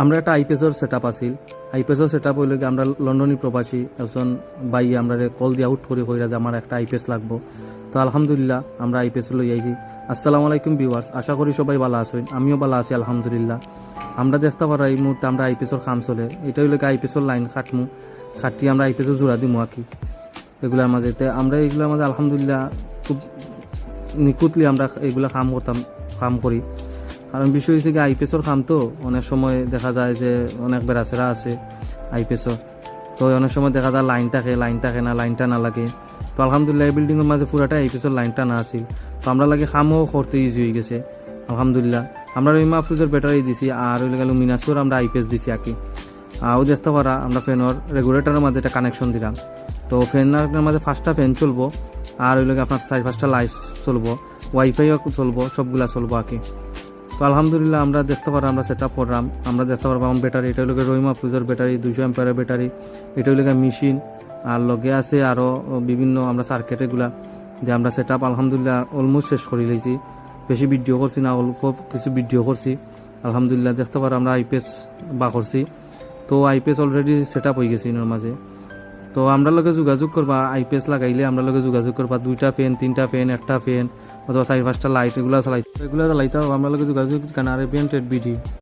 আমরা একটা আইপিএসের set up আছিল। আইপিএসের সেট আপ হইলে আমরা লন্ডনী প্রবাসী একজন ভাই আমরা কল দিয়ে আউট করে কইরা যে আমার একটা আইপিএস লাগবো। তো আলহামদুলিল্লাহ আমরা আইপিএস লই আইছি। আসসালামু আলাইকুম ভিউয়ার্স, আশা করি সবাই ভালো আছেন, আমিও ভালো আছি আলহামদুলিল্লাহ। আমরা দেখতে পারা এই মুহূর্তে আমরা আইপিএসের কাম চলে, এটা হইলে আইপিএসের লাইন খাটি আমরা আইপিএসের জোড়া দিমু আঁকি এগুলার মাঝেতে আমরা এগুলোর মাঝে আলহামদুলিল্লাহ খুব নিখুঁতলি আমরা এগুলা কাম করি। কারণ বিষয় হচ্ছে কি আইপিএসের কাম তো অনেক সময় দেখা যায় যে অনেক বেড়াচেরা আছে আইপিএসর, তো অনেক সময় দেখা যায় লাইন থাকে না, লাইনটা না লাগে। তো আলহামদুলিল্লাহ এই বিল্ডিংয়ের মাঝে পুরাটা আইপিএসের লাইনটা না আসিল, তো আমরা লাগে কামও করতে ইজি হয়ে গেছে আলহামদুলিল্লাহ। আমরা ওই মাহফুজের ব্যাটারি দিছি আর ওই গেল মিনাসুর আমরা আইপিএস দিছি আঁকি। ও দেখতে পারা আমরা ফ্যানের রেগুলেটরের মাঝে একটা কানেকশন দিলাম। তো ফ্যানের মাঝে 5টা ফ্যান চলবো আর ওই লাগে আপনার 4-5টা লাইট চলবো, ওয়াইফাইও চলবো, সবগুলা চলবো আঁকি। তো আলহামদুলিল্লাহ আমরা দেখতে পারলাম আমরা সেট আপ করলাম। আমরা দেখতে পারবো আমার ব্যাটারি, এটা হলো রহিমা ফ্রিজের ব্যাটারি 200 অ্যাম্পিয়ারের ব্যাটারি, এটা হলো মেশিন আর লগে আছে আরও বিভিন্ন আমরা সার্কিট এগুলা যে আমরা সেট আপ আলহামদুলিল্লাহ অলমোস্ট শেষ করে লইছি। বেশি ভিডিও করছি না, অল্প কিছু ভিডিও করছি আলহামদুলিল্লাহ। দেখতে পারো আমরা আইপিএস বা করছি, তো আইপিএস অলরেডি সেট আপ হয়ে গেছে ইনোর মাঝে। তো আমরা লগে যোগাযোগ করবা, আইপিএস লাগাইলে আমরা লগে যোগাযোগ করবা 2টা ফ্যান 3টা ফ্যান 1টা ফ্যান অথবা 4-5টা লাইট এগুলো চালাইতে আমরা লগে যোগাযোগ কারণ আরবিয়ান ট্রেড বিডি।